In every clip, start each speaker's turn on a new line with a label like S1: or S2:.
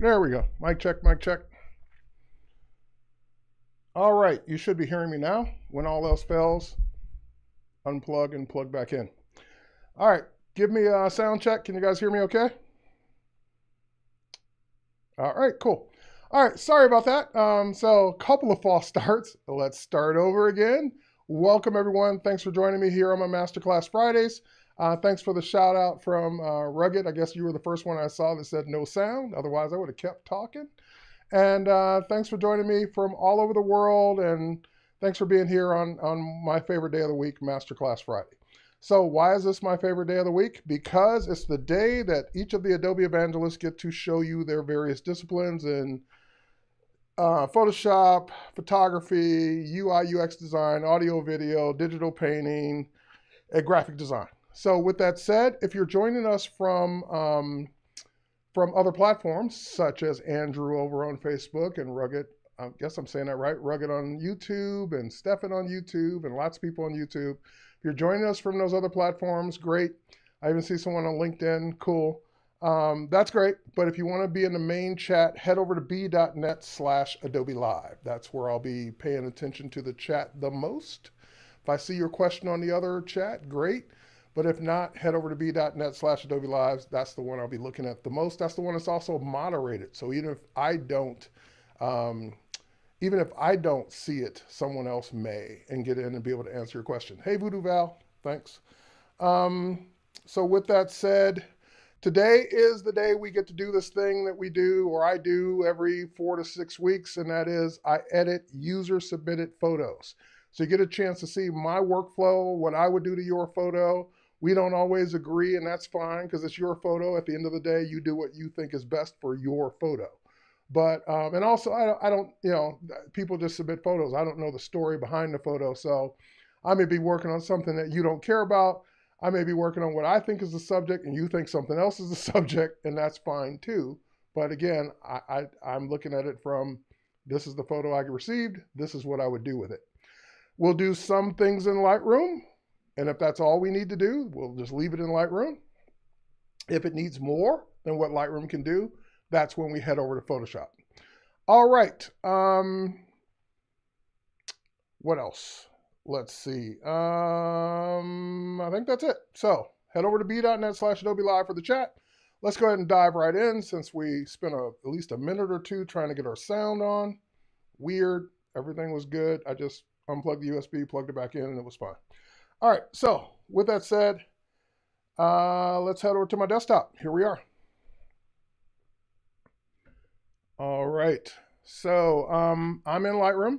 S1: There we go. Mic check, mic check. All right, you should be hearing me now. When all else fails, unplug and plug back in. All right, give me a sound check. Can you guys hear me okay? All right, cool. All right, sorry about that. So a couple of false starts. Let's start over again. Welcome, everyone. Thanks for joining me here on my Masterclass Fridays. Thanks for the shout out from Rugged. I guess you were the first one I saw that said no sound. Otherwise, I would have kept talking. And thanks for joining me from all over the world. And thanks for being here on my favorite day of the week, Masterclass Friday. So why is this my favorite day of the week? Because it's the day that each of the Adobe evangelists get to show you their various disciplines in Photoshop, photography, UI, UX design, audio, video, digital painting, and graphic design. So with that said, if you're joining us from other platforms, such as Andrew over on Facebook and Rugged, I guess I'm saying that right, Rugged on YouTube and Stefan on YouTube and lots of people on YouTube. If you're joining us from those other platforms, great. I even see someone on LinkedIn, cool. That's great, but if you want to be in the main chat, head over to b.net/Adobe Live. That's where I'll be paying attention to the chat the most. If I see your question on the other chat, great. But if not, head over to b.net/Adobe Live. That's the one I'll be looking at the most. That's the one that's also moderated. So even if I don't see it, someone else may and get in and be able to answer your question. Hey, Voodoo Val, thanks. So with that said, today is the day we get to do this thing that we do, or I do every 4 to 6 weeks, and that is I edit user-submitted photos. So you get a chance to see my workflow, what I would do to your photo. We don't always agree, and that's fine because it's your photo. At the end of the day, you do what you think is best for your photo. But, and also, I don't, people just submit photos. I don't know the story behind the photo. So I may be working on something that you don't care about. I may be working on what I think is the subject and you think something else is the subject, and that's fine too. But again, I'm looking at it from, this is the photo I received. This is what I would do with it. We'll do some things in Lightroom. And if that's all we need to do, we'll just leave it in Lightroom. If it needs more than what Lightroom can do, that's when we head over to Photoshop. All right. What else? Let's see. I think that's it. So head over to b.net/Adobe Live for the chat. Let's go ahead and dive right in since we spent at least a minute or two trying to get our sound on. Weird. Everything was good. I just unplugged the USB, plugged it back in, and it was fine. All right, so with that said, let's head over to my desktop. Here we are. All right, so I'm in Lightroom.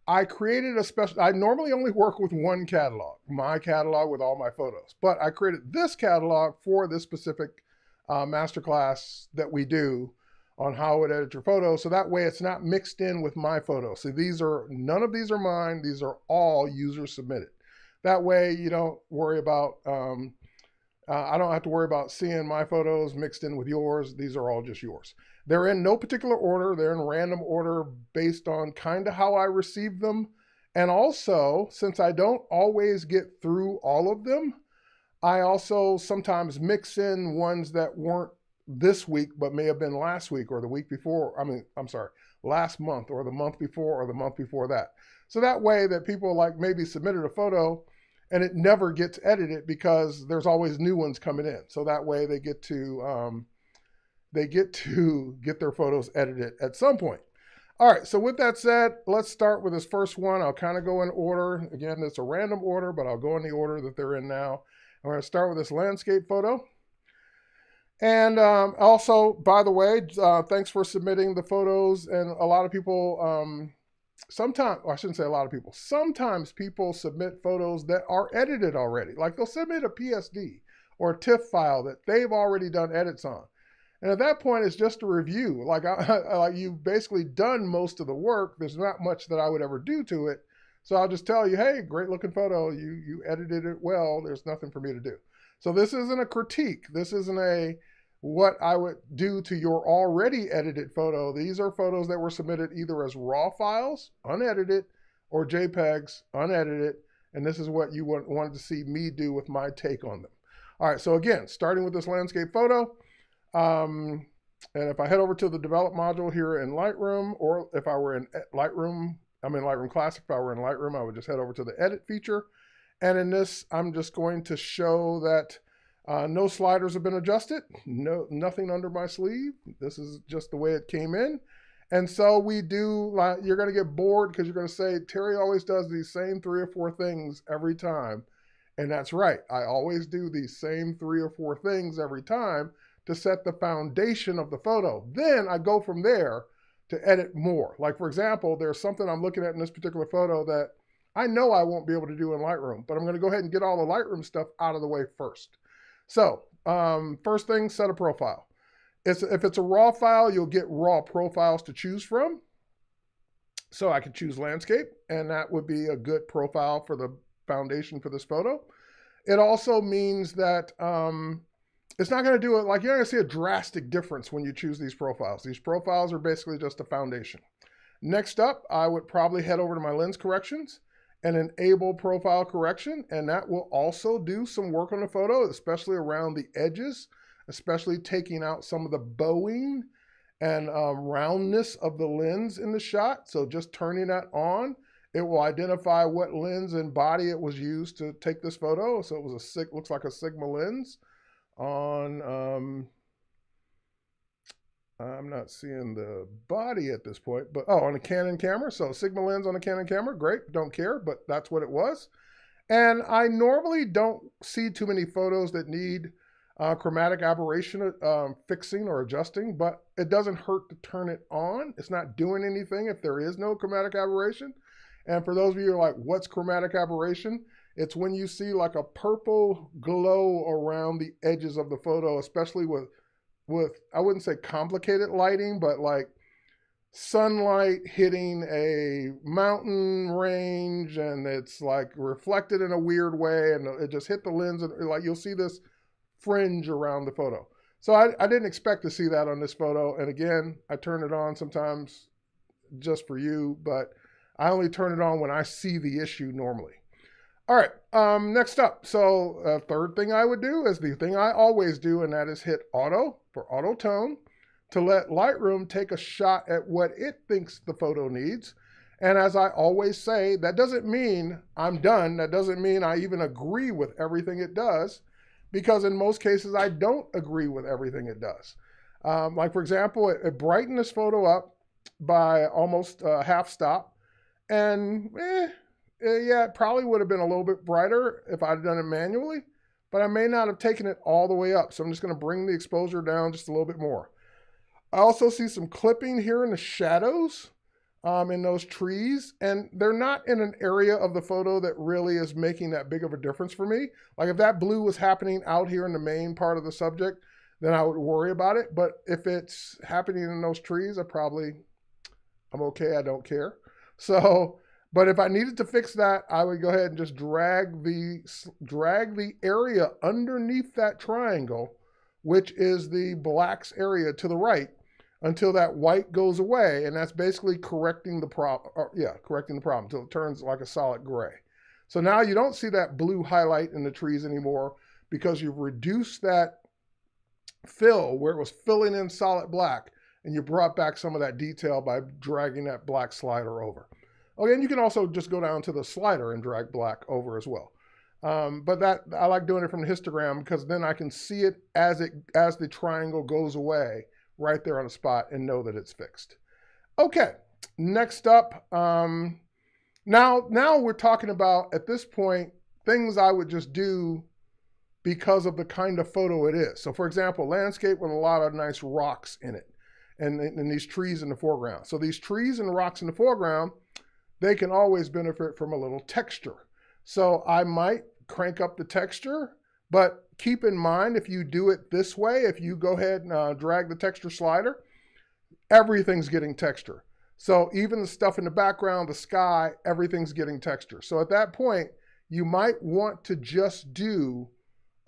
S1: I created a special, I normally only work with one catalog, my catalog with all my photos, but I created this catalog for this specific masterclass that we do on how to edit your photos. So that way it's not mixed in with my photos. So none of these are mine. These are all user submitted. That way you don't worry about, I don't have to worry about seeing my photos mixed in with yours. These are all just yours. They're in no particular order. They're in random order based on kind of how I received them. And also, since I don't always get through all of them, I also sometimes mix in ones that weren't this week, but may have been last week or the week before. Last month or the month before or the month before that. So that way that people like maybe submitted a photo and it never gets edited because there's always new ones coming in. So that way they get to get their photos edited at some point. All right, so with that said, let's start with this first one. I'll kind of go in order. Again, it's a random order, but I'll go in the order that they're in now. I'm going to start with this landscape photo. And also, by the way, thanks for submitting the photos. And a lot of people, sometimes people submit photos that are edited already. Like they'll submit a PSD or a TIFF file that they've already done edits on. And at that point, it's just a review. Like you've basically done most of the work. There's not much that I would ever do to it. So I'll just tell you, hey, great looking photo. You edited it well. There's nothing for me to do. So this isn't a critique. This isn't what I would do to your already edited photo. These are photos that were submitted either as raw files, unedited, or JPEGs, unedited. And this is what you wanted to see me do with my take on them. All right, so again, starting with this landscape photo, And if I head over to the develop module here in Lightroom, or if I were in Lightroom, I'm in Lightroom Classic. If I were in Lightroom, I would just head over to the edit feature. And in this, I'm just going to show that no sliders have been adjusted, nothing under my sleeve. This is just the way it came in. And so we do, you're going to get bored because you're going to say, Terry always does these same 3 or 4 things every time. And that's right. I always do these same 3 or 4 things every time to set the foundation of the photo. Then I go from there to edit more. Like, for example, there's something I'm looking at in this particular photo that I know I won't be able to do in Lightroom, but I'm going to go ahead and get all the Lightroom stuff out of the way first. So first thing, set a profile. If it's a raw file, you'll get raw profiles to choose from. So I could choose landscape, and that would be a good profile for the foundation for this photo. It also means that it's not going to do it, like, you're not going to see a drastic difference when you choose these profiles. These profiles are basically just a foundation. Next up, I would probably head over to my lens corrections and enable profile correction, and that will also do some work on the photo, especially around the edges, especially taking out some of the bowing and roundness of the lens in the shot. So just turning that on, it will identify what lens and body it was used to take this photo. So it was looks like a Sigma lens on, I'm not seeing the body at this point, but on a Canon camera. So Sigma lens on a Canon camera, great, don't care, but that's what it was. And I normally don't see too many photos that need chromatic aberration fixing or adjusting, but it doesn't hurt to turn it on. It's not doing anything if there is no chromatic aberration. And for those of you who are like, what's chromatic aberration? It's when you see like a purple glow around the edges of the photo, especially with I wouldn't say complicated lighting, but like sunlight hitting a mountain range, and it's like reflected in a weird way, and it just hit the lens, and like you'll see this fringe around the photo. So I didn't expect to see that on this photo. And again, I turn it on sometimes just for you, but I only turn it on when I see the issue normally. All right, next up. So third thing I would do is the thing I always do, and that is hit auto for auto tone to let Lightroom take a shot at what it thinks the photo needs. And as I always say, that doesn't mean I'm done. That doesn't mean I even agree with everything it does, because in most cases I don't agree with everything it does. Like for example, it brightened this photo up by almost half stop, and yeah, it probably would have been a little bit brighter if I'd done it manually, but I may not have taken it all the way up. So I'm just going to bring the exposure down just a little bit more. I also see some clipping here in the shadows in those trees, and they're not in an area of the photo that really is making that big of a difference for me. Like if that blue was happening out here in the main part of the subject, then I would worry about it. But if it's happening in those trees, I'm okay, I don't care. So, but if I needed to fix that, I would go ahead and just drag the area underneath that triangle, which is the blacks area to the right, until that white goes away. And that's basically correcting the problem. Correcting the problem until it turns like a solid gray. So now you don't see that blue highlight in the trees anymore, because you've reduced that fill where it was filling in solid black, and you brought back some of that detail by dragging that black slider over. Okay, and you can also just go down to the slider and drag black over as well. But that I like doing it from the histogram, because then I can see it as the triangle goes away right there on the spot and know that it's fixed. Okay, next up, now we're talking about, at this point, things I would just do because of the kind of photo it is. So for example, landscape with a lot of nice rocks in it, and these trees in the foreground. So these trees and rocks in the foreground, they can always benefit from a little texture. So I might crank up the texture, but keep in mind, if you do it this way, if you go ahead and drag the texture slider, everything's getting texture. So even the stuff in the background, the sky, everything's getting texture. So at that point, you might want to just do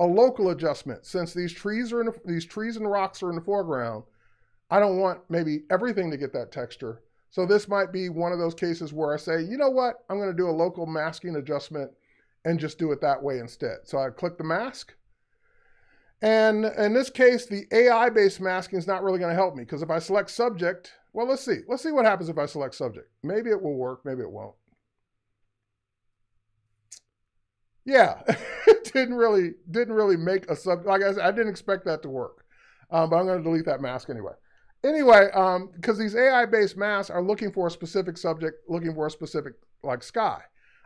S1: a local adjustment. Since these trees and rocks are in the foreground, I don't want maybe everything to get that texture. So this might be one of those cases where I say, you know what, I'm going to do a local masking adjustment and just do it that way instead. So I click the mask, And in this case, the AI-based masking is not really going to help me because if I select subject, well, let's see. Let's see what happens if I select subject. Maybe it will work, maybe it won't. Yeah, it didn't really make a subject. Like I said, I didn't expect that to work, but I'm going to delete that mask anyway. Anyway, because these AI-based masks are looking for a specific subject, looking for a specific like sky.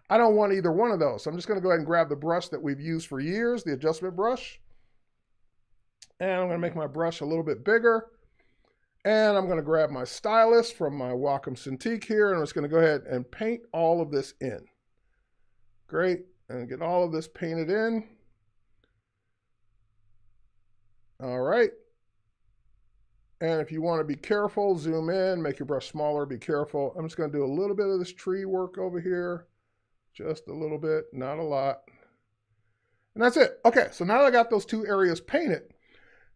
S1: I don't want either one of those. So I'm just going to go ahead and grab the brush that we've used for years, the adjustment brush. And I'm going to make my brush a little bit bigger. And I'm going to grab my stylus from my Wacom Cintiq here, and I'm just going to go ahead and paint all of this in. Great. And get all of this painted in. All right. And if you want to be careful, zoom in, make your brush smaller, be careful. I'm just going to do a little bit of this tree work over here. Just a little bit, not a lot. And that's it. Okay, so now that I got those two areas painted,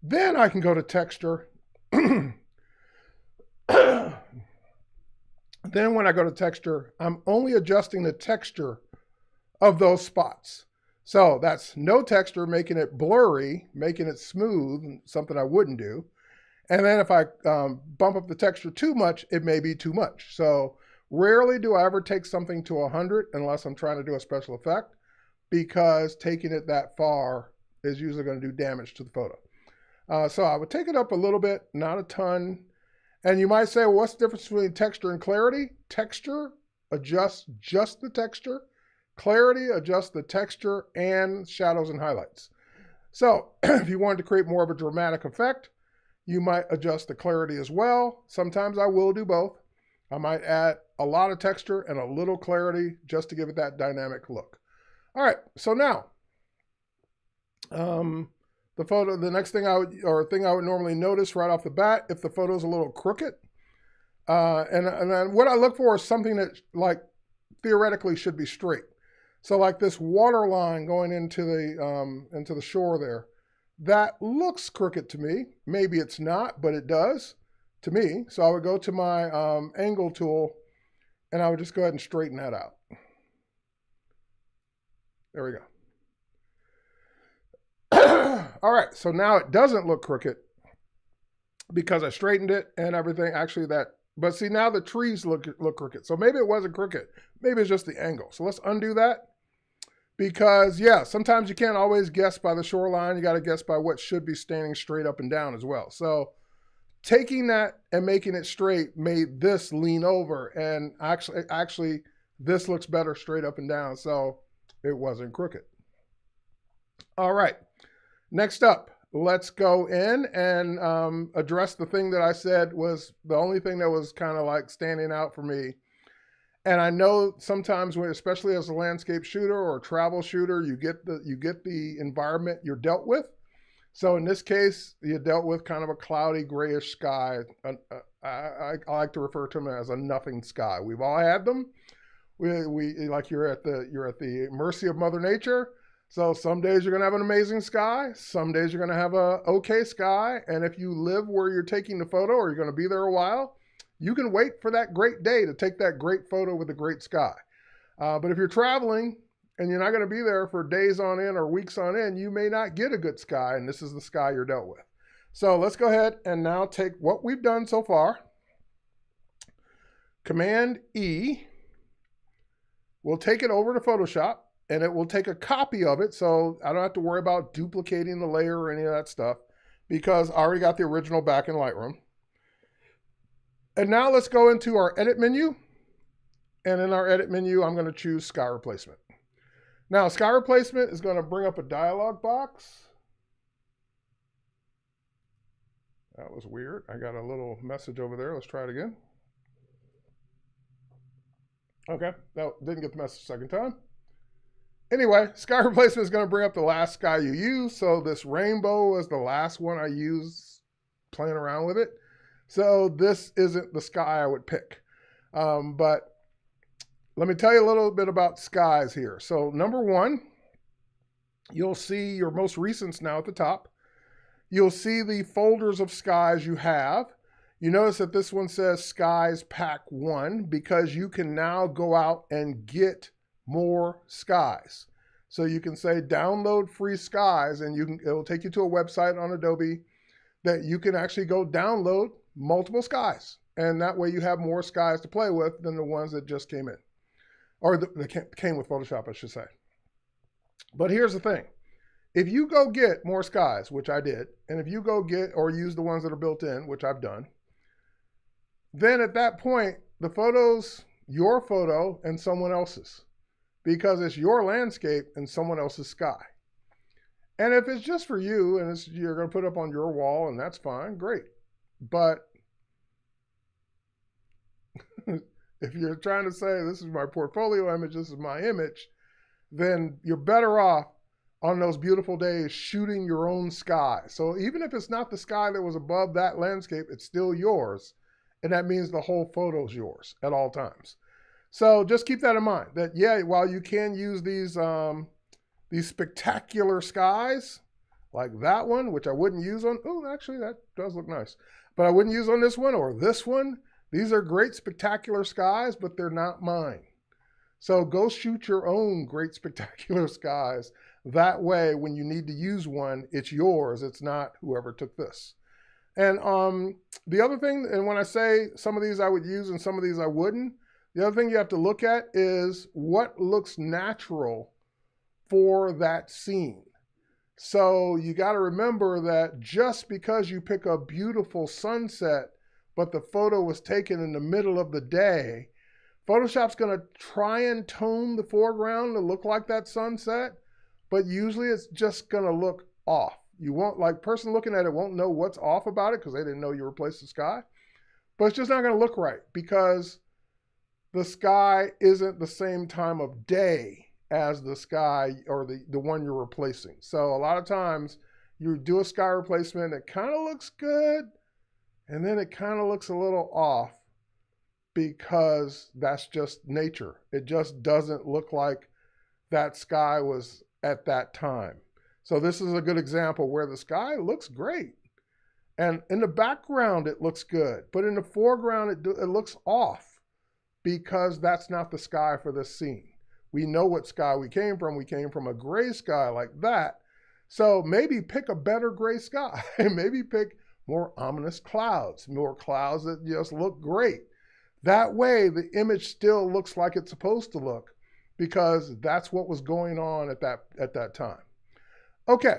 S1: then I can go to texture. Then when I go to texture, I'm only adjusting the texture of those spots. So that's no texture, making it blurry, making it smooth, something I wouldn't do. And then if I bump up the texture too much, it may be too much. So rarely do I ever take something to 100 unless I'm trying to do a special effect, because taking it that far is usually going to do damage to the photo. So I would take it up a little bit, not a ton. And you might say, well, what's the difference between texture and clarity? Texture adjusts just the texture. Clarity adjusts the texture and shadows and highlights. So if you wanted to create more of a dramatic effect, you might adjust the clarity as well. Sometimes I will do both. I might add a lot of texture and a little clarity just to give it that dynamic look. All right, so now, the next thing I would normally notice right off the bat, if the photo is a little crooked, and then what I look for is something that like theoretically should be straight. So like this water line going into the shore there, that looks crooked to me. Maybe it's not, but it does to me. So I would go to my angle tool and I would just go ahead and straighten that out. There we go. All right, so now it doesn't look crooked because I straightened it and everything. Actually but see, now the trees look crooked. So maybe it wasn't crooked. Maybe it's just the angle. So let's undo that. Because, yeah, sometimes you can't always guess by the shoreline. You got to guess by what should be standing straight up and down as well. So taking that and making it straight made this lean over. And actually, this looks better straight up and down. So it wasn't crooked. All right. Next up, let's go in and address the thing that I said was the only thing that was kind of like standing out for me. And I know sometimes, especially as a landscape shooter or a travel shooter, you get the environment you're dealt with. So in this case, you dealt with kind of a cloudy, grayish sky. I like to refer to them as a nothing sky. We've all had them. We like you're at the mercy of Mother Nature. So some days you're going to have an amazing sky. Some days you're going to have a okay sky. And if you live where you're taking the photo or you're going to be there a while, you can wait for that great day to take that great photo with a great sky. But if you're traveling and you're not going to be there for days on end or weeks on end, you may not get a good sky, and this is the sky you're dealt with. So let's go ahead and now take what we've done so far. Command E. We'll take it over to Photoshop, and it will take a copy of it, so I don't have to worry about duplicating the layer or any of that stuff, because I already got the original back in Lightroom. And now let's go into our edit menu. And in our edit menu, I'm going to choose sky replacement. Now, sky replacement is going to bring up a dialog box. That was weird. I got a little message over there. Let's try it again. Okay, that didn't get the message second time. Anyway, sky replacement is going to bring up the last sky you use. So this rainbow is the last one I used playing around with it. So this isn't the sky I would pick. But let me tell you a little bit about skies here. So number one, you'll see your most recents now at the top. You'll see the folders of skies you have. You notice that this one says Skies Pack 1 because you can now go out and get more skies. So you can say download free skies, and it will take you to a website on Adobe that you can actually go download multiple skies. And that way you have more skies to play with than the ones that just came in. Or that came with Photoshop, I should say. But here's the thing. If you go get more skies, which I did, and if you go get or use the ones that are built in, which I've done, then at that point, the photo's your photo and someone else's, because it's your landscape and someone else's sky. And if it's just for you and you're going to put it up on your wall, and that's fine, great. But if you're trying to say this is my portfolio image, this is my image, then you're better off on those beautiful days shooting your own sky. So even if it's not the sky that was above that landscape, it's still yours. And that means the whole photo's yours at all times. So just keep that in mind, that yeah, while you can use these spectacular skies, like that one, which I wouldn't use on, oh, actually that does look nice, but I wouldn't use on this one or this one. These are great spectacular skies, but they're not mine. So go shoot your own great spectacular skies. That way, when you need to use one, it's yours. It's not whoever took this. And the other thing, and when I say some of these I would use and some of these I wouldn't, the other thing you have to look at is what looks natural for that scene. So you got to remember that just because you pick a beautiful sunset, but the photo was taken in the middle of the day, Photoshop's going to try and tone the foreground to look like that sunset, but usually it's just going to look off. You won't, like, person looking at it won't know what's off about it because they didn't know you replaced the sky. But it's just not going to look right because the sky isn't the same time of day as the sky or the one you're replacing. So a lot of times you do a sky replacement, it kind of looks good, and then it kind of looks a little off because that's just nature. It just doesn't look like that sky was at that time. So this is a good example where the sky looks great. And in the background, it looks good. But in the foreground, it looks off because that's not the sky for this scene. We know what sky we came from. We came from a gray sky like that. So maybe pick a better gray sky. Maybe pick more ominous clouds, more clouds that just look great. That way, the image still looks like it's supposed to look because that's what was going on at that time. Okay.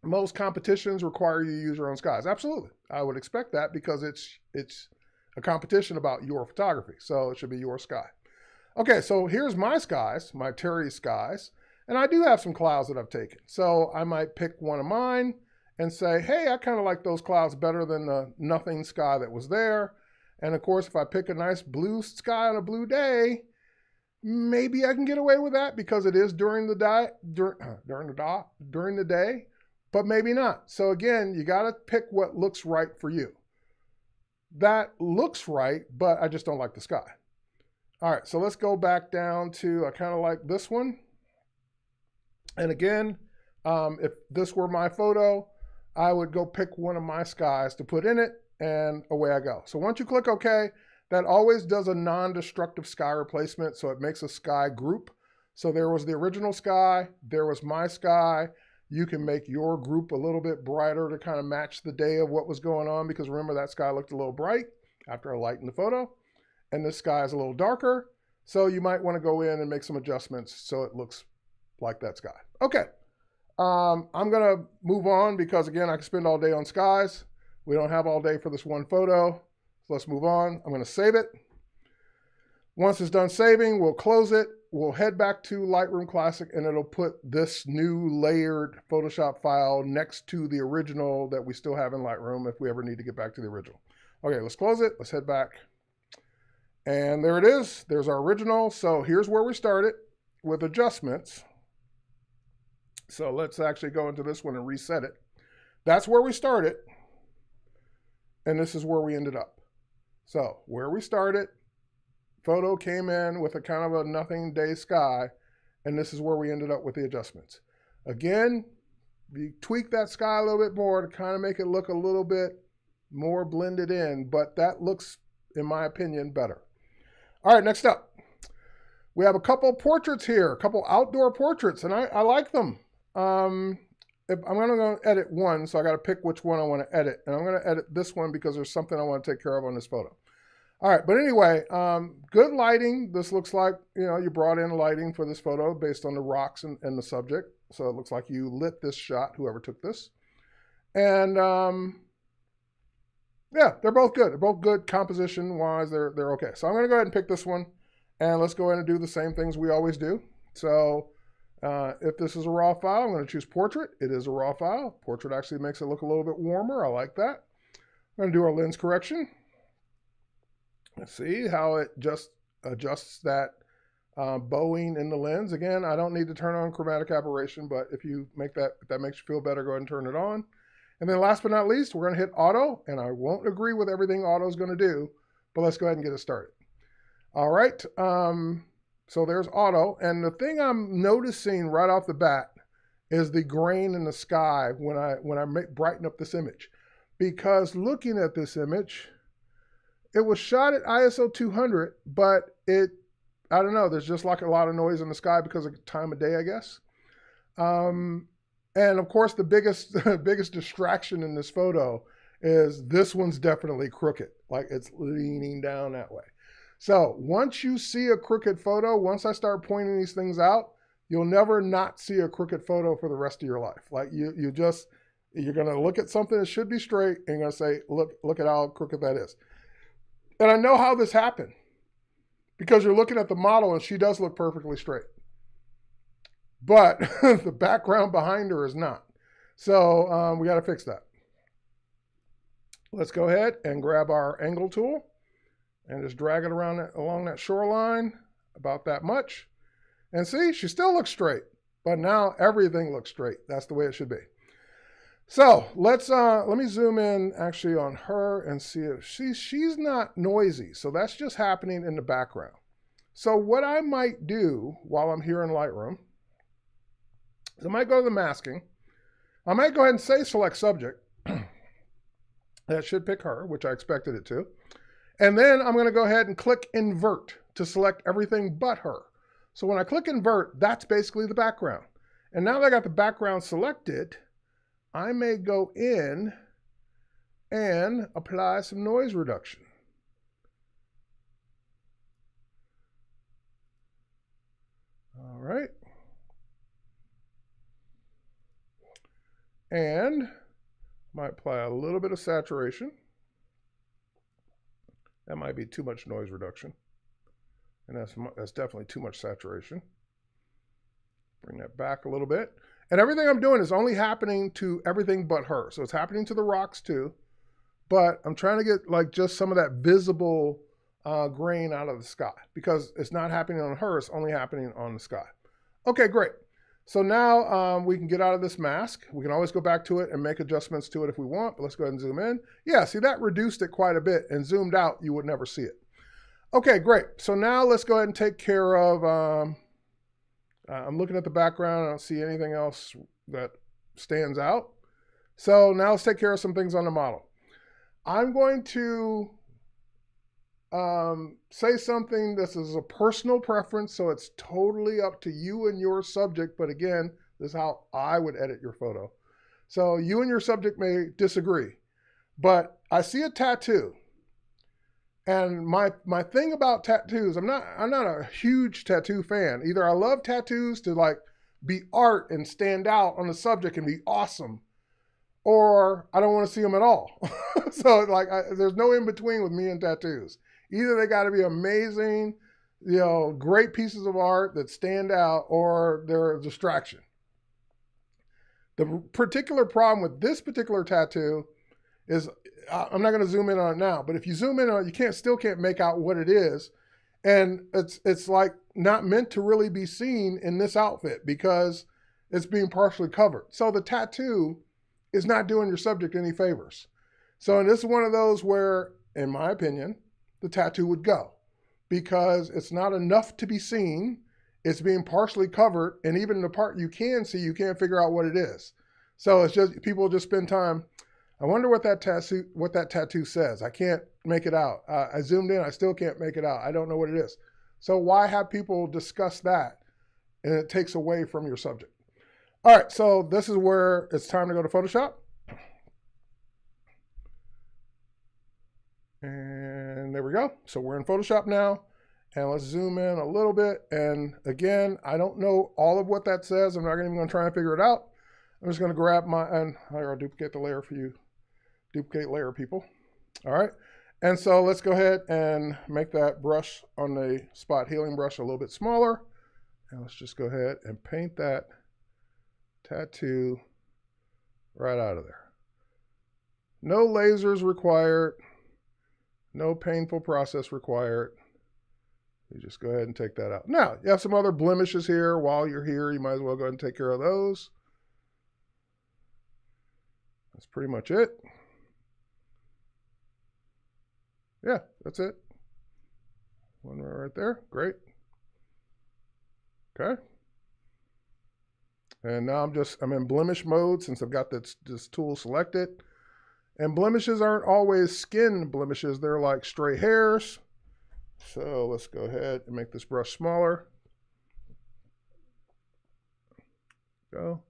S1: Most competitions require you to use your own skies. Absolutely. I would expect that because it's a competition about your photography. So it should be your sky. Okay, so here's my skies, my Terry skies. And I do have some clouds that I've taken. So I might pick one of mine and say, hey, I kind of like those clouds better than the nothing sky that was there. And of course, if I pick a nice blue sky on a blue day, maybe I can get away with that because it is during the day, but maybe not. So again, you got to pick what looks right for you. That looks right, but I just don't like the sky. All right, so let's go back down to, I kind of like this one. And again, if this were my photo, I would go pick one of my skies to put in it, and away I go. So once you click OK, that always does a non-destructive sky replacement, so it makes a sky group. So there was the original sky, there was my sky. You can make your group a little bit brighter to kind of match the day of what was going on, because remember that sky looked a little bright after I lightened the photo, and this sky is a little darker. So you might want to go in and make some adjustments so it looks like that sky. Okay, I'm going to move on because, again, I could spend all day on skies. We don't have all day for this one photo. So let's move on. I'm going to save it. Once it's done saving, we'll close it. We'll head back to Lightroom Classic, and it'll put this new layered Photoshop file next to the original that we still have in Lightroom if we ever need to get back to the original. Okay, let's close it. Let's head back. And there it is. There's our original. So here's where we started with adjustments. So let's actually go into this one and reset it. That's where we started. And this is where we ended up. So where we started, photo came in with a kind of a nothing day sky, and this is where we ended up with the adjustments. Again, you tweak that sky a little bit more to kind of make it look a little bit more blended in, but that looks, in my opinion, better. All right, next up. We have a couple portraits here, a couple outdoor portraits, and I like them. If I'm going to go edit one, so I got to pick which one I want to edit. And I'm going to edit this one because there's something I want to take care of on this photo. All right, but anyway, good lighting. This looks like, you brought in lighting for this photo based on the rocks and the subject. So it looks like you lit this shot, whoever took this. And yeah, they're both good. They're both good composition-wise. They're okay. So I'm going to go ahead and pick this one. And let's go ahead and do the same things we always do. So if this is a raw file, I'm going to choose portrait. It is a raw file. Portrait actually makes it look a little bit warmer. I like that. I'm going to do our lens correction. Let's see how it just adjusts that bowing in the lens. Again, I don't need to turn on chromatic aberration, but if that makes you feel better, go ahead and turn it on. And then last but not least, we're going to hit auto, and I won't agree with everything auto is going to do, but let's go ahead and get it started. All right, so there's auto, and the thing I'm noticing right off the bat is the grain in the sky when I brighten up this image, because looking at this image, it was shot at ISO 200, but I don't know, there's just like a lot of noise in the sky because of the time of day, I guess. And of course, the biggest distraction in this photo is this one's definitely crooked, like it's leaning down that way. So once you see a crooked photo, once I start pointing these things out, you'll never not see a crooked photo for the rest of your life. Like you're going to look at something that should be straight and you're going to say, look at how crooked that is. And I know how this happened because you're looking at the model and she does look perfectly straight. But the background behind her is not. So we got to fix that. Let's go ahead and grab our angle tool and just drag it along that shoreline about that much. And see, she still looks straight, but now everything looks straight. That's the way it should be. So let me zoom in actually on her and see if she's not noisy. So that's just happening in the background. So what I might do while I'm here in Lightroom is I might go to the masking. I might go ahead and say select subject. That should pick her, which I expected it to. And then I'm going to go ahead and click invert to select everything but her. So when I click invert, that's basically the background. And now that I got the background selected, I may go in and apply some noise reduction. All right. And might apply a little bit of saturation. That might be too much noise reduction. And that's definitely too much saturation. Bring that back a little bit. And everything I'm doing is only happening to everything but her. So it's happening to the rocks too. But I'm trying to get like just some of that visible grain out of the sky because it's not happening on her. It's only happening on the sky. Okay, great. So now we can get out of this mask. We can always go back to it and make adjustments to it if we want, but let's go ahead and zoom in. Yeah, see that reduced it quite a bit, and zoomed out, you would never see it. Okay, great. So now let's go ahead and take care of, I'm looking at the background. I don't see anything else that stands out. So now let's take care of some things on the model. I'm going to say something. This is a personal preference, so it's totally up to you and your subject. But again, this is how I would edit your photo. So you and your subject may disagree, but I see a tattoo. And my thing about tattoos, I'm not a huge tattoo fan. Either I love tattoos to like be art and stand out on the subject and be awesome, or I don't want to see them at all. So like there's no in between with me and tattoos. Either they got to be amazing, great pieces of art that stand out, or they're a distraction. The particular problem with this particular tattoo is, I'm not going to zoom in on it now, but if you zoom in on it, you still can't make out what it is. And it's like not meant to really be seen in this outfit because it's being partially covered. So the tattoo is not doing your subject any favors. So this is one of those where, in my opinion, the tattoo would go because it's not enough to be seen. It's being partially covered, and even the part you can see, you can't figure out what it is. So it's just, people just spend time, I wonder what that tattoo says. I can't make it out. I zoomed in, I still can't make it out. I don't know what it is. So why have people discuss that? And it takes away from your subject. All right, so this is where it's time to go to Photoshop. And there we go. So we're in Photoshop now. And let's zoom in a little bit. And again, I don't know all of what that says. I'm not even going to try and figure it out. I'm just going to grab my, and I'll duplicate the layer for you. Duplicate layer, people. All right. And so let's go ahead and make that brush on the spot healing brush a little bit smaller. And let's just go ahead and paint that tattoo right out of there. No lasers required. No painful process required. You just go ahead and take that out. Now, you have some other blemishes here. While you're here, you might as well go ahead and take care of those. That's pretty much it. Yeah, that's it. One right there. Great. Okay. And now I'm in blemish mode since I've got this tool selected. And blemishes aren't always skin blemishes. They're like stray hairs. So let's go ahead and make this brush smaller. Go.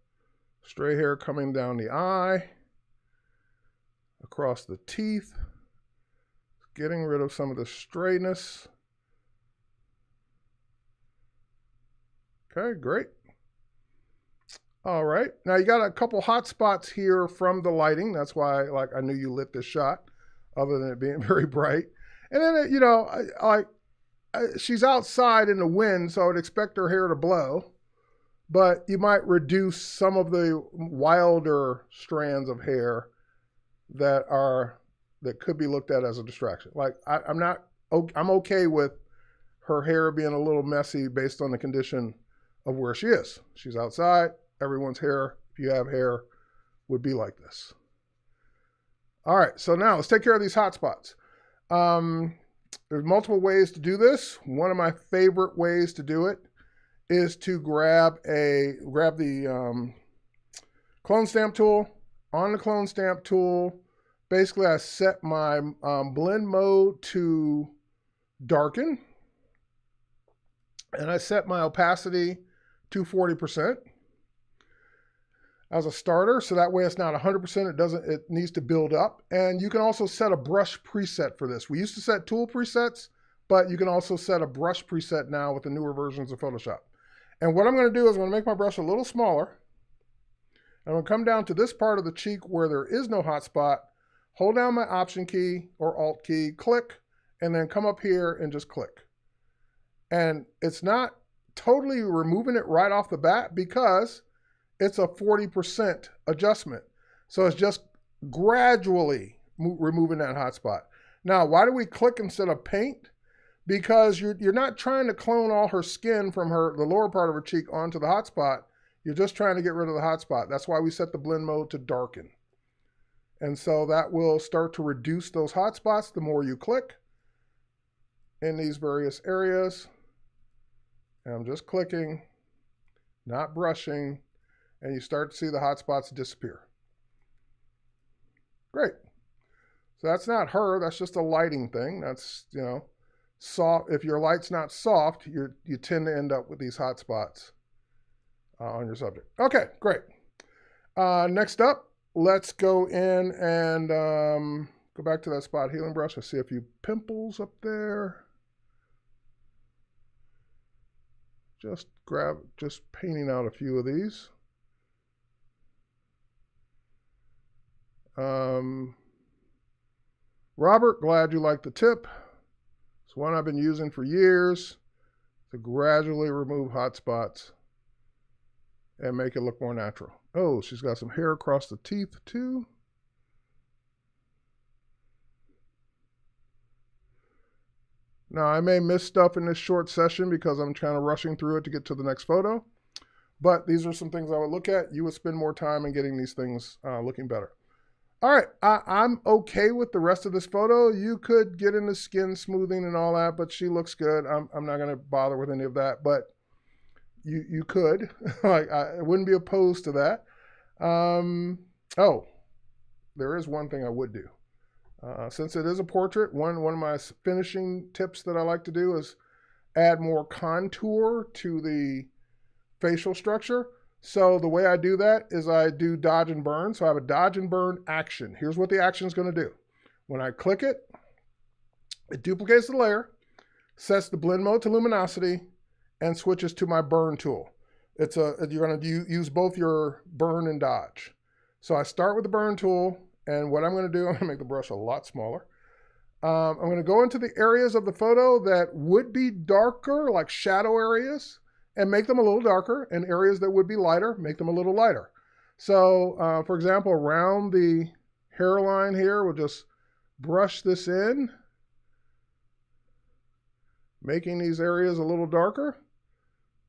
S1: Stray hair coming down the eye, across the teeth, getting rid of some of the strayness. Okay, great. All right, now you got a couple hot spots here from the lighting. That's why, like, I knew you lit this shot, other than it being very bright. And then, you know, she's outside in the wind, so I would expect her hair to blow. But you might reduce some of the wilder strands of hair that could be looked at as a distraction. Like, I'm okay with her hair being a little messy based on the condition of where she is. She's outside. Everyone's hair, if you have hair, would be like this. All right, so now let's take care of these hot spots. There's multiple ways to do this. One of my favorite ways to do it is to grab the clone stamp tool. On the clone stamp tool, basically I set my blend mode to darken, and I set my opacity to 40%. As a starter, so that way it's not 100%, it needs to build up. And you can also set a brush preset for this. We used to set tool presets, but you can also set a brush preset now with the newer versions of Photoshop. And what I'm going to do is I'm going to make my brush a little smaller. I'm going to come down to this part of the cheek where there is no hot spot, hold down my Option key or Alt key, click, and then come up here and just click. And it's not totally removing it right off the bat because it's a 40% adjustment. So it's just gradually removing that hot spot. Now, why do we click instead of paint? Because you're not trying to clone all her skin from the lower part of her cheek onto the hot spot. You're just trying to get rid of the hot spot. That's why we set the blend mode to darken. And so that will start to reduce those hot spots the more you click in these various areas. And I'm just clicking, not brushing, and you start to see the hot spots disappear. Great. So that's not her, that's just a lighting thing. That's, you know, soft. If your light's not soft, you tend to end up with these hot spots on your subject. Okay, great. Next up, let's go in and go back to that spot healing brush. I see a few pimples up there. Just painting out a few of these. Robert, glad you like the tip. It's one I've been using for years to gradually remove hot spots and make it look more natural. Oh, she's got some hair across the teeth too. Now, I may miss stuff in this short session because I'm kind of rushing through it to get to the next photo, but these are some things I would look at. You would spend more time in getting these things looking better. All right, I'm okay with the rest of this photo. You could get into skin smoothing and all that, but she looks good. I'm not gonna bother with any of that, but you could. Like, I wouldn't be opposed to that. Oh, there is one thing I would do. Since it is a portrait, one of my finishing tips that I like to do is add more contour to the facial structure. So the way I do that is I do dodge and burn. So I have a dodge and burn action. Here's what the action is going to do. When I click it, it duplicates the layer, sets the blend mode to luminosity, and switches to my burn tool. You're going to use both your burn and dodge. So I start with the burn tool, and what I'm going to do, I'm going to make the brush a lot smaller. I'm going to go into the areas of the photo that would be darker, like shadow areas, and make them a little darker, and areas that would be lighter, make them a little lighter. So, for example, around the hairline here, we'll just brush this in, making these areas a little darker.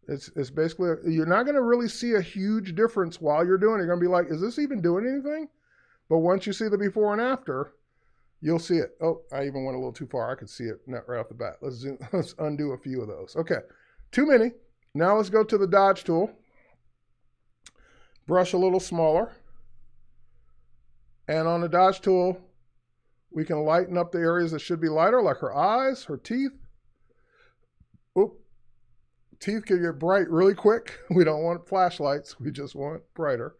S1: It's basically, you're not going to really see a huge difference while you're doing it. You're going to be like, is this even doing anything? But once you see the before and after, you'll see it. Oh, I even went a little too far. I could see it right off the bat. Let's undo a few of those. Okay, too many. Now let's go to the dodge tool. Brush a little smaller. And on the dodge tool, we can lighten up the areas that should be lighter, like her eyes, her teeth. Oop. Teeth can get bright really quick. We don't want flashlights. We just want brighter.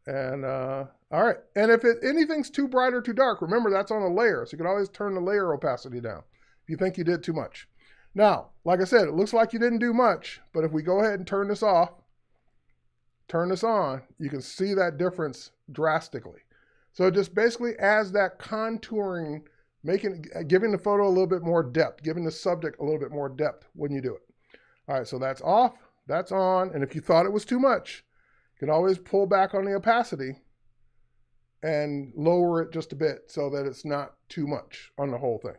S1: And all right. And if anything's too bright or too dark, remember that's on a layer. So you can always turn the layer opacity down if you think you did too much. Now, like I said, it looks like you didn't do much, but if we go ahead and turn this off, turn this on, you can see that difference drastically. So it just basically adds that contouring, giving the photo a little bit more depth, giving the subject a little bit more depth when you do it. All right, so that's off, that's on, and if you thought it was too much, you can always pull back on the opacity and lower it just a bit so that it's not too much on the whole thing.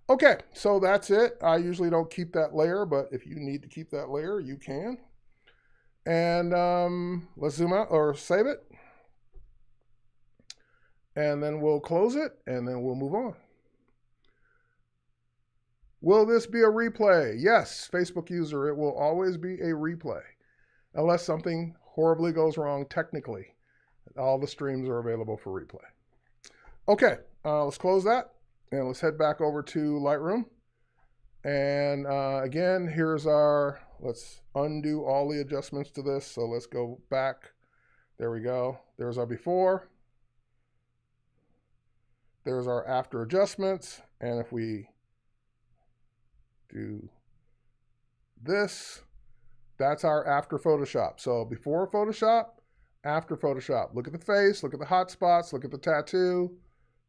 S1: Okay, so that's it. I usually don't keep that layer, but if you need to keep that layer, you can. And let's zoom out or save it. And then we'll close it, and then we'll move on. Will this be a replay? Yes, Facebook user, it will always be a replay, unless something horribly goes wrong technically. All the streams are available for replay. Okay, let's close that, and let's head back over to Lightroom. And again, let's undo all the adjustments to this. So let's go back. There we go. There's our before. There's our after adjustments. And if we do this, that's our after Photoshop. So before Photoshop, after Photoshop. Look at the face, look at the hot spots, look at the tattoo.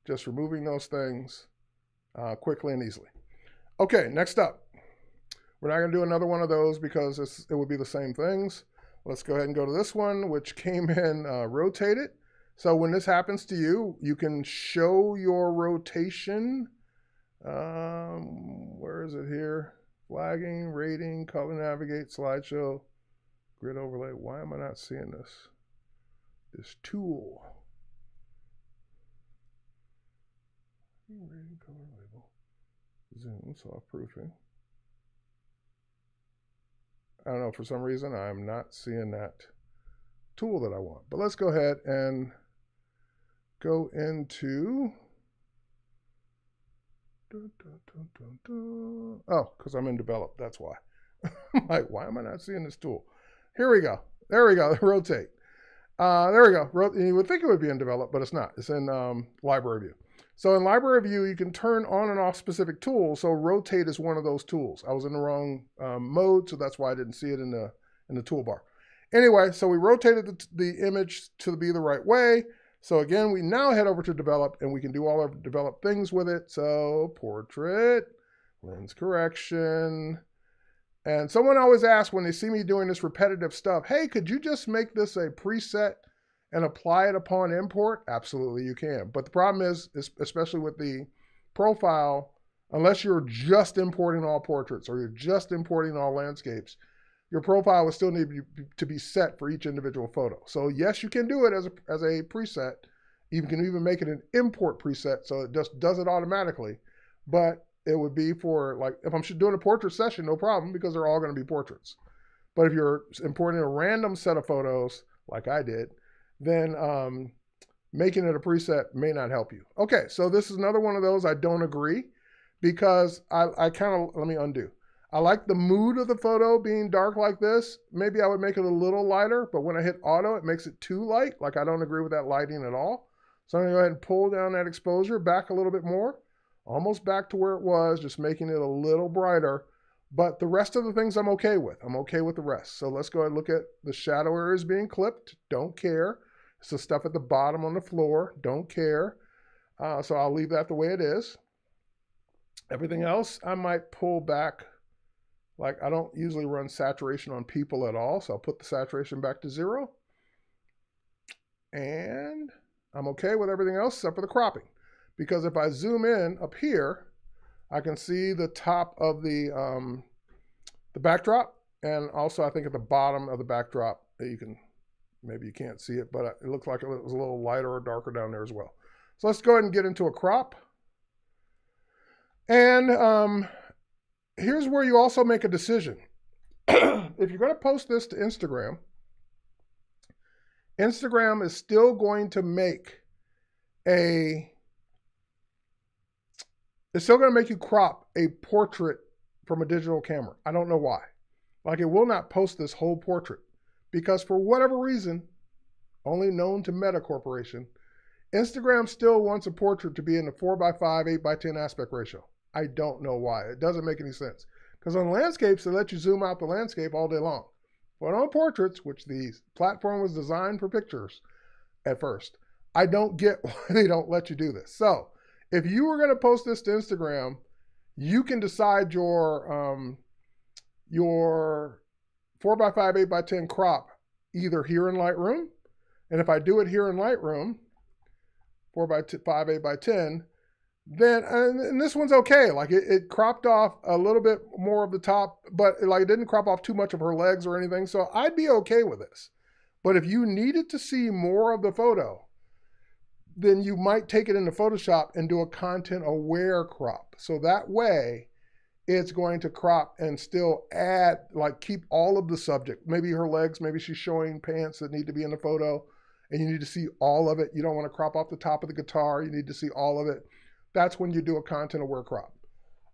S1: Just removing those things quickly and easily. Okay, next up. We're not going to do another one of those because it would be the same things. Let's go ahead and go to this one, which came in rotated. So when this happens to you, you can show your rotation. Where is it here? Flagging, rating, color navigate, slideshow, grid overlay. Why am I not seeing this? This tool. Rating, color label. Zoom, soft proofing. I don't know, for some reason I'm not seeing that tool that I want. But let's go ahead and go into, oh, because I'm in develop, that's why. I'm like, why am I not seeing this tool? Here we go. There we go, rotate. There we go. You would think it would be in develop, but it's not. It's in library view. So in library view, you can turn on and off specific tools. So rotate is one of those tools. I was in the wrong mode, so that's why I didn't see it in the toolbar. Anyway, so we rotated the image to be the right way. So again, we now head over to develop, and we can do all our develop things with it. So portrait, lens correction. And someone always asks when they see me doing this repetitive stuff, hey, could you just make this a preset and apply it upon import? Absolutely, you can. But the problem is, especially with the profile, unless you're just importing all portraits or you're just importing all landscapes, your profile will still need to be set for each individual photo. So yes, you can do it as a preset. You can even make it an import preset so it just does it automatically. But it would be for, like, if I'm doing a portrait session, no problem, because they're all going to be portraits. But if you're importing a random set of photos, like I did, then making it a preset may not help you. Okay, so this is another one of those I don't agree, because I kind of, let me undo. I like the mood of the photo being dark like this. Maybe I would make it a little lighter, but when I hit auto, it makes it too light. Like I don't agree with that lighting at all. So I'm gonna go ahead and pull down that exposure back a little bit more, almost back to where it was, just making it a little brighter. But the rest of the things I'm okay with. I'm okay with the rest. So let's go ahead and look at the shadow areas being clipped. Don't care. It's the stuff at the bottom on the floor. Don't care. So I'll leave that the way it is. Everything else, I might pull back. Like I don't usually run saturation on people at all. So I'll put the saturation back to 0. And I'm okay with everything else except for the cropping. Because if I zoom in up here, I can see the top of the backdrop, and also I think at the bottom of the backdrop that you can, maybe you can't see it, but it looks like it was a little lighter or darker down there as well. So let's go ahead and get into a crop. And here's where you also make a decision. If you're going to post this to Instagram, Instagram is still going to make it's still going to make you crop a portrait from a digital camera. I don't know why. Like it will not post this whole portrait because for whatever reason, only known to Meta Corporation, Instagram still wants a portrait to be in the 4:5, 8:10 aspect ratio. I don't know why. It doesn't make any sense. Because on landscapes, they let you zoom out the landscape all day long. But on portraits, which the platform was designed for pictures at first, I don't get why they don't let you do this. So if you were going to post this to Instagram, you can decide your 4:5, 8:10 crop either here in Lightroom. And if I do it here in Lightroom, 4:5, 8:10, then, and this one's okay. Like it cropped off a little bit more of the top, but it didn't crop off too much of her legs or anything. So I'd be okay with this. But if you needed to see more of the photo, then you might take it into Photoshop and do a content aware crop. So that way it's going to crop and still add, like keep all of the subject. Maybe her legs, maybe she's showing pants that need to be in the photo and you need to see all of it. You don't want to crop off the top of the guitar. You need to see all of it. That's when you do a content aware crop.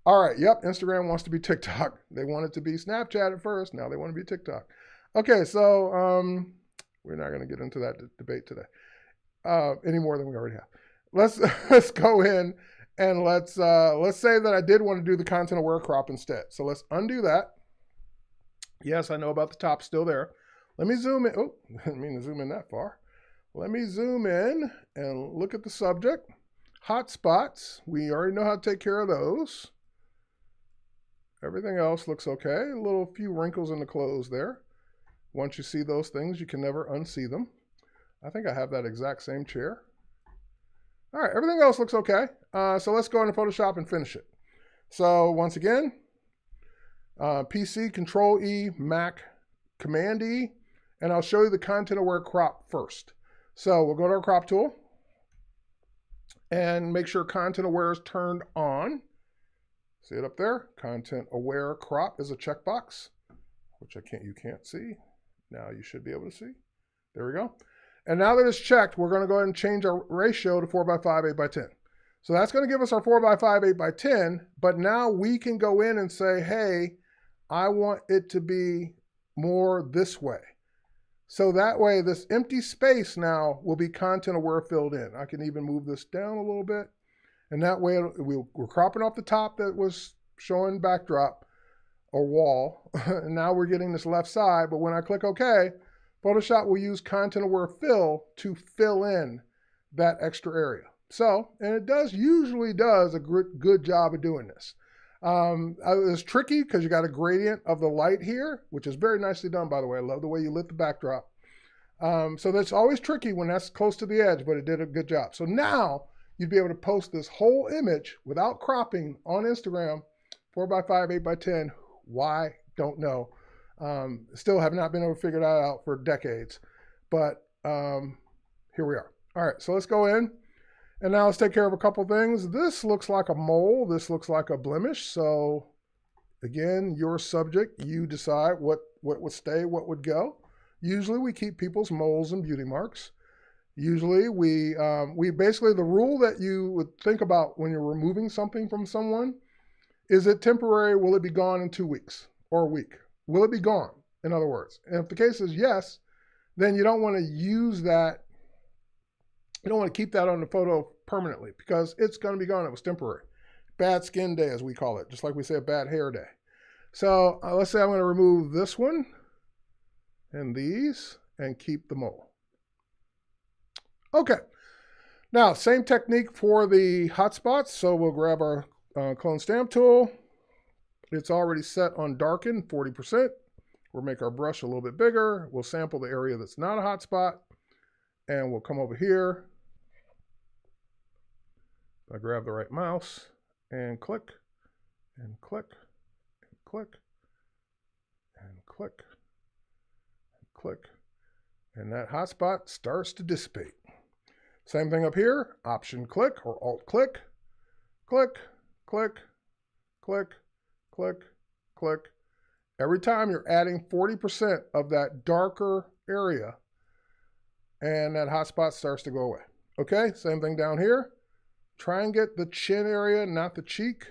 S1: All right, yep, Instagram wants to be TikTok. They wanted to be Snapchat at first. Now they want to be TikTok. Okay, so we're not going to get into that debate today any more than we already have. Let's go in and let's say that I did want to do the content aware crop instead. So let's undo that. Yes, I know about the top still there. Let me zoom in. Oh, I didn't mean to zoom in that far. Let me zoom in and look at the subject. Hot spots, we already know how to take care of those. Everything else looks okay. A little few wrinkles in the clothes there. Once you see those things, you can never unsee them. I think I have that exact same chair. All right, everything else looks okay. So let's go into Photoshop and finish it. So once again, PC, Control E, Mac, Command E, and I'll show you the content aware crop first. So we'll go to our crop tool and make sure content aware is turned on. See it up there? Content aware crop is a checkbox, which you can't see. Now you should be able to see. There we go. And now that it's checked, we're going to go ahead and change our ratio to 4:5, 8:10. So that's going to give us our 4:5, 8:10, but now we can go in and say, hey, I want it to be more this way. So that way, this empty space now will be content aware filled in. I can even move this down a little bit. And that way, we're cropping off the top that was showing backdrop or wall. And now we're getting this left side. But when I click OK, Photoshop will use content aware fill to fill in that extra area. So, and it usually does a good job of doing this. It's tricky because you got a gradient of the light here, which is very nicely done, by the way. I love the way you lit the backdrop. So that's always tricky when that's close to the edge, but it did a good job. So now you'd be able to post this whole image without cropping on Instagram, 4:5, 8:10. Why? Don't know. Still have not been able to figure that out for decades, but here we are. All right, so let's go in. And now let's take care of a couple things. This looks like a mole. This looks like a blemish. So again, your subject, you decide what would stay, what would go. Usually we keep people's moles and beauty marks. Usually we basically, the rule that you would think about when you're removing something from someone Is it temporary? Will it be gone in 2 weeks or a week? Will it be gone, in other words? And if the case is yes, then you don't want to use that. You don't want to keep that on the photo permanently because it's going to be gone. It was temporary. Bad skin day, as we call it, just like we say bad hair day. So let's say I'm going to remove this one and these and keep the mole. Okay. Now, same technique for the hotspots. So we'll grab our clone stamp tool. It's already set on darken, 40%. We'll make our brush a little bit bigger. We'll sample the area that's not a hotspot. And we'll come over here. I grab the right mouse and click, and click, and click, and click, and click. And that hotspot starts to dissipate. Same thing up here, Option click or Alt click, click, click, click, click, click. Every time you're adding 40% of that darker area and that hotspot starts to go away. Okay, same thing down here. Try and get the chin area, not the cheek.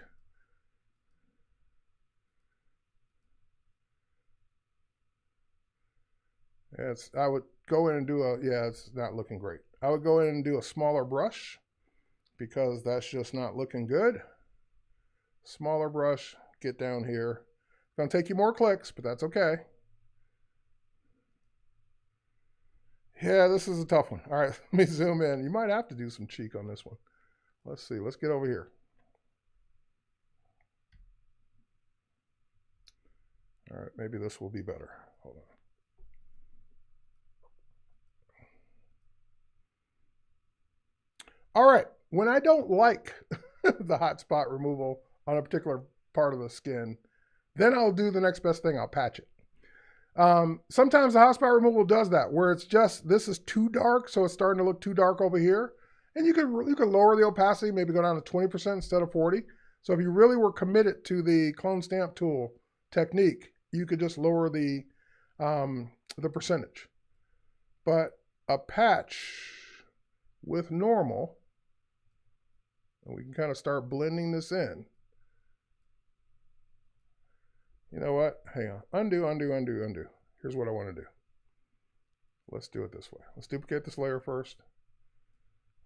S1: I would go in and do it's not looking great. I would go in and do a smaller brush because that's just not looking good. Smaller brush, get down here. It's gonna take you more clicks, but that's okay. Yeah, this is a tough one. All right, let me zoom in. You might have to do some cheek on this one. Let's see, let's get over here. All right, maybe this will be better. Hold on. All right, when I don't like the hotspot removal on a particular part of the skin, then I'll do the next best thing, I'll patch it. Sometimes the hotspot removal does that, where it's just, this is too dark, so it's starting to look too dark over here. And you can lower the opacity, maybe go down to 20% instead of 40. So if you really were committed to the clone stamp tool technique, you could just lower the percentage. But a patch with normal, and we can kind of start blending this in. You know what? Hang on. Undo, undo, undo, undo. Here's what I want to do. Let's do it this way. Let's duplicate this layer first.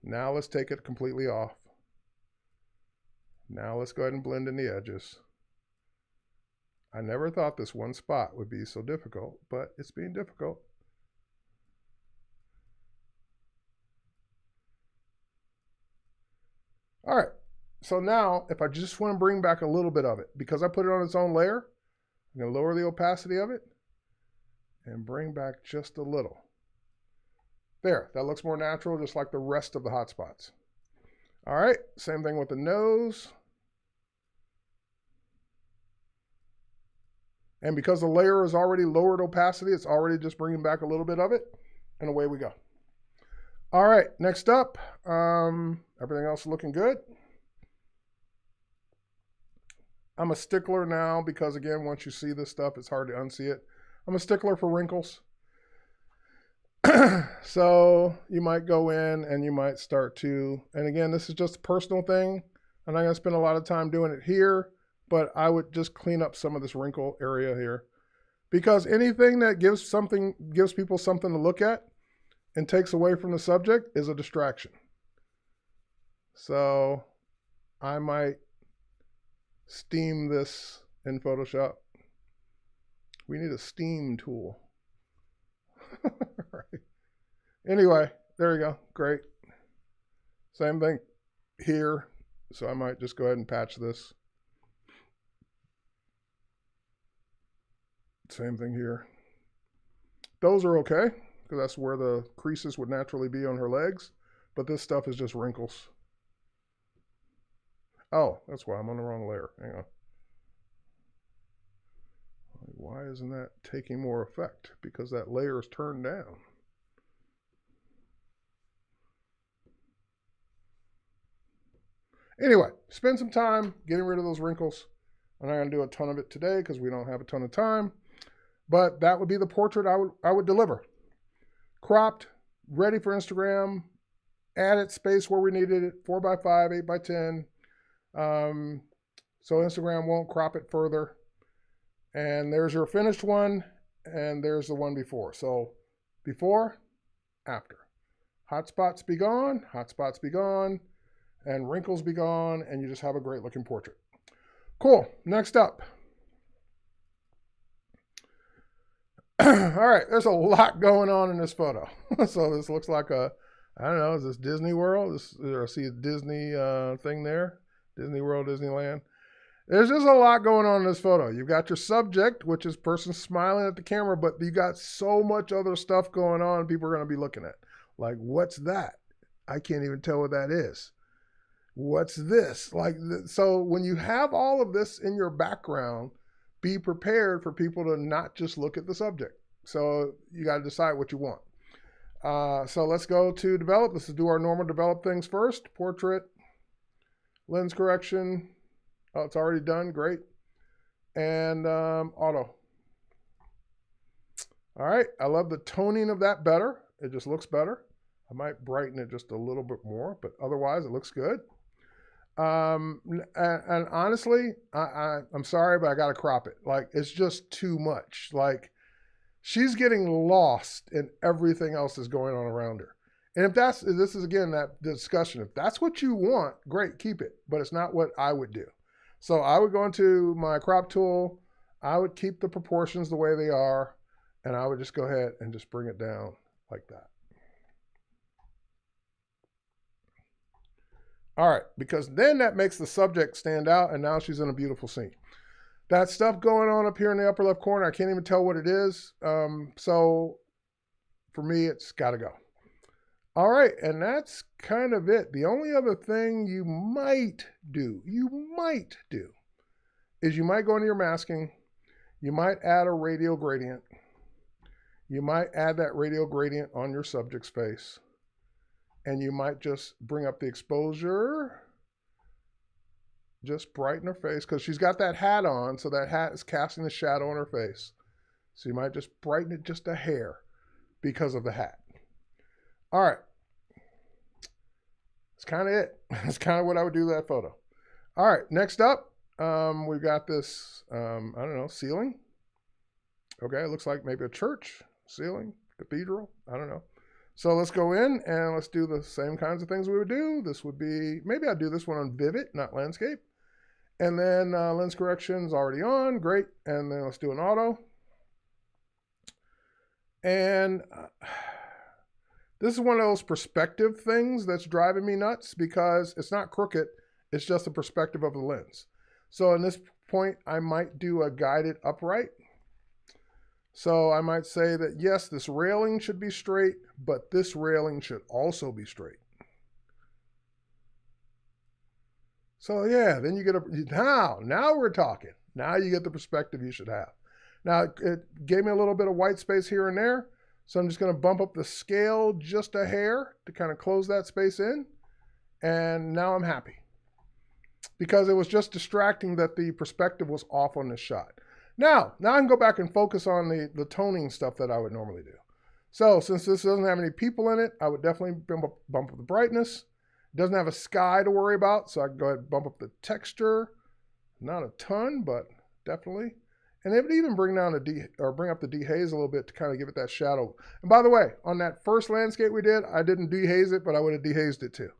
S1: Now let's take it completely off. Now let's go ahead and blend in the edges. I never thought this one spot would be so difficult, but it's being difficult. All right, so now if I just want to bring back a little bit of it, because I put it on its own layer, I'm going to lower the opacity of it and bring back just a little. There, that looks more natural, just like the rest of the hotspots. All right, same thing with the nose. And because the layer is already lowered opacity, it's already just bringing back a little bit of it, and away we go. All right, next up, everything else is looking good. I'm a stickler now because, again, once you see this stuff, it's hard to unsee it. I'm a stickler for wrinkles. So you might go in and you might start to, and again, this is just a personal thing. I'm not going to spend a lot of time doing it here, but I would just clean up some of this wrinkle area here, because anything that gives people something to look at and takes away from the subject is a distraction. So I might steam this in Photoshop. We need a steam tool. Right. Anyway, there you go. Great. Same thing here. So I might just go ahead and patch this. Same thing here. Those are okay, because that's where the creases would naturally be on her legs. But this stuff is just wrinkles. Oh, that's why I'm on the wrong layer. Hang on. Why isn't that taking more effect? Because that layer is turned down. Anyway, spend some time getting rid of those wrinkles. I'm not going to do a ton of it today because we don't have a ton of time. But that would be the portrait I would deliver. Cropped, ready for Instagram, added space where we needed it, 4x5, 8x10. so Instagram won't crop it further. And there's your finished one, and there's the one before. So before, after. Hot spots be gone, and wrinkles be gone, and you just have a great looking portrait. Cool. Next up. All right, there's a lot going on in this photo. So this looks like a, I don't know, is this Disney World? I see a Disney thing there. Disney World, Disneyland. There's just a lot going on in this photo. You've got your subject, which is person smiling at the camera, but you got so much other stuff going on people are going to be looking at. Like, what's that? I can't even tell what that is. What's this? Like, so when you have all of this in your background, be prepared for people to not just look at the subject. So you got to decide what you want. So let's go to develop. Let's do our normal develop things first. Portrait, lens correction. Oh, it's already done. Great. And auto. All right. I love the toning of that better. It just looks better. I might brighten it just a little bit more, but otherwise it looks good. And honestly, I'm sorry, but I got to crop it. Like, it's just too much. Like, she's getting lost in everything else that's going on around her. And if this is again, that discussion, if that's what you want, great, keep it. But it's not what I would do. So I would go into my crop tool. I would keep the proportions the way they are. And I would just go ahead and just bring it down like that. All right, because then that makes the subject stand out, and now she's in a beautiful scene. That stuff going on up here in the upper left corner, I can't even tell what it is. So for me, it's got to go. All right, and that's kind of it. The only other thing you might do, is you might go into your masking. You might add a radial gradient. You might add that radial gradient on your subject's face. And you might just bring up the exposure, just brighten her face, because she's got that hat on, so that hat is casting a shadow on her face. So you might just brighten it just a hair because of the hat. All right. That's kind of it. That's kind of what I would do with that photo. All right, next up, we've got this, I don't know, ceiling. Okay, it looks like maybe a church, ceiling, cathedral, I don't know. So let's go in and let's do the same kinds of things we would do. This would be, maybe I'd do this one on Vivid, not landscape. And then lens correction's already on, great. And then let's do an auto. And this is one of those perspective things that's driving me nuts because it's not crooked, it's just the perspective of the lens. So in this point, I might do a guided upright. So I might say that, yes, this railing should be straight, but this railing should also be straight. So yeah, then you get now we're talking. Now you get the perspective you should have. Now it gave me a little bit of white space here and there. So I'm just going to bump up the scale just a hair to kind of close that space in. And now I'm happy. Because it was just distracting that the perspective was off on this shot. Now I can go back and focus on the toning stuff that I would normally do. So since this doesn't have any people in it, I would definitely bump up the brightness. It doesn't have a sky to worry about, so I can go ahead and bump up the texture. Not a ton, but definitely. And it would even bring up the dehaze a little bit to kind of give it that shadow. And by the way, on that first landscape we did, I didn't dehaze it, but I would have dehazed it too.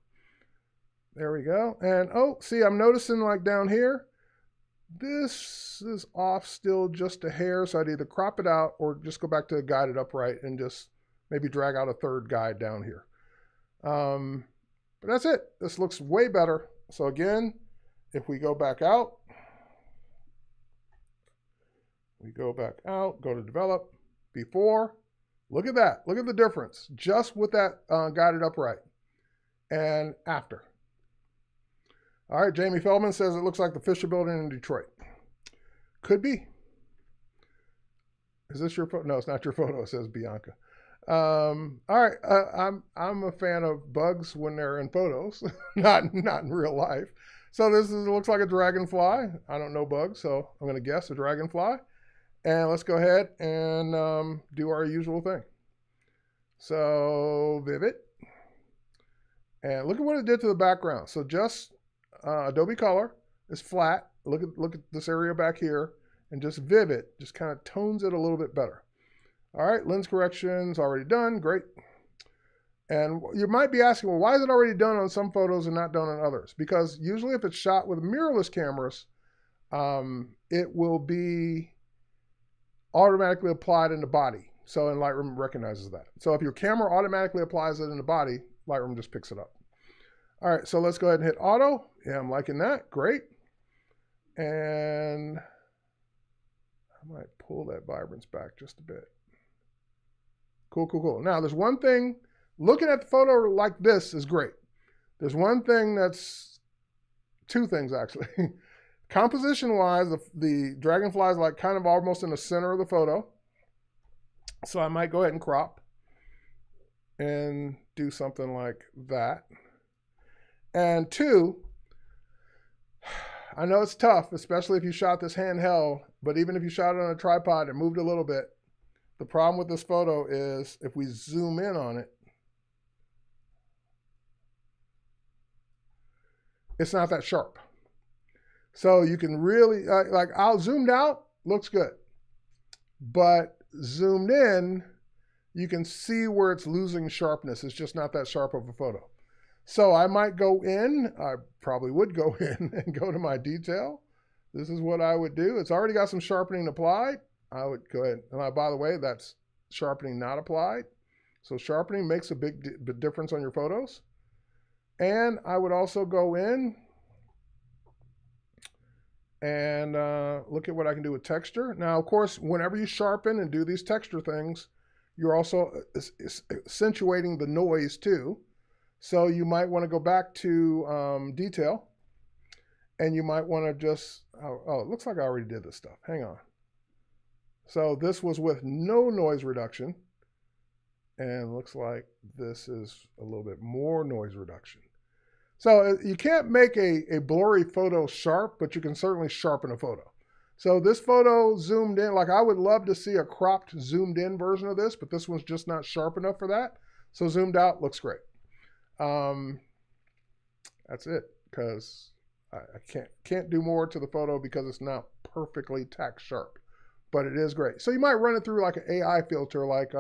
S1: There we go. And oh, see, I'm noticing like down here, this is off still just a hair, so I'd either crop it out or just go back to a guided upright and just maybe drag out a third guide down here. But that's it. This looks way better. So again, if we go back out, go to develop, before, look at that. Look at the difference just with that guided upright and after. All right, Jamie Feldman says it looks like the Fisher Building in Detroit. Could be. Is this your photo? No, it's not your photo. It says Bianca. All right, I'm a fan of bugs when they're in photos, not in real life. So this looks like a dragonfly. I don't know bugs, so I'm going to guess a dragonfly. And let's go ahead and do our usual thing. So Vivid, and look at what it did to the background. So just Adobe Color is flat, look at this area back here, and just vivid, just kind of tones it a little bit better. All right, lens correction's already done, great. And you might be asking, well, why is it already done on some photos and not done on others? Because usually if it's shot with mirrorless cameras, it will be automatically applied in the body. So, and Lightroom recognizes that. So if your camera automatically applies it in the body, Lightroom just picks it up. All right, so let's go ahead and hit auto. Yeah, I'm liking that, great. And I might pull that vibrance back just a bit. Cool, cool, cool. Now there's one thing, looking at the photo like this is great. There's one thing that's, two things actually. Composition-wise, the dragonfly is like kind of almost in the center of the photo. So I might go ahead and crop and do something like that. And two, I know it's tough, especially if you shot this handheld, but even if you shot it on a tripod and moved a little bit, the problem with this photo is if we zoom in on it, it's not that sharp. So you can really, like I'll zoomed out, looks good. But zoomed in, you can see where it's losing sharpness. It's just not that sharp of a photo. So I might go in, I probably would go in and go to my detail. This is what I would do. It's already got some sharpening applied. I would go ahead, and by the way, that's sharpening not applied. So sharpening makes a big difference on your photos. And I would also go in and look at what I can do with texture. Now, of course, whenever you sharpen and do these texture things, you're also accentuating the noise too. So you might want to go back to detail, and you might want to just, oh, it looks like I already did this stuff. Hang on. So this was with no noise reduction, and it looks like this is a little bit more noise reduction. So you can't make a blurry photo sharp, but you can certainly sharpen a photo. So this photo zoomed in, like I would love to see a cropped zoomed in version of this, but this one's just not sharp enough for that. So zoomed out looks great. That's it, because I can't do more to the photo because it's not perfectly tack sharp, but it is great. So you might run it through like an AI filter, like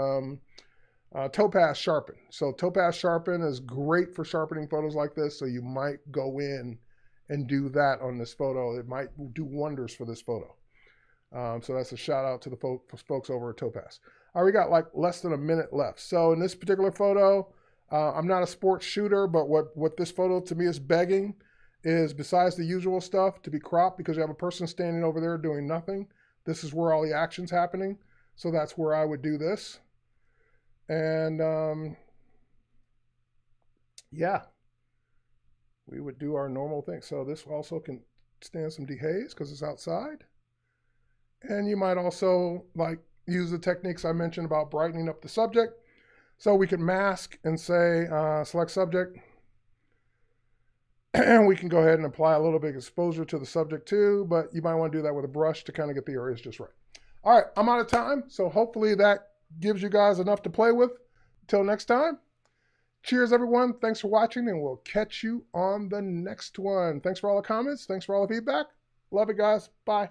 S1: Topaz Sharpen. So Topaz Sharpen is great for sharpening photos like this. So you might go in and do that on this photo. It might do wonders for this photo. So that's a shout out to the folks over at Topaz. All right, we got like less than a minute left. So in this particular photo, I'm not a sports shooter, but what this photo to me is begging is, besides the usual stuff, to be cropped, because you have a person standing over there doing nothing. This is where all the action's happening. So that's where I would do this. And yeah, we would do our normal thing. So this also can stand some dehaze because it's outside. And you might also like use the techniques I mentioned about brightening up the subject. So we can mask and say, select subject. And we can go ahead and apply a little bit of exposure to the subject too, but you might want to do that with a brush to kind of get the areas just right. All right, I'm out of time. So hopefully that gives you guys enough to play with. Until next time, cheers everyone. Thanks for watching, and we'll catch you on the next one. Thanks for all the comments. Thanks for all the feedback. Love it, guys. Bye.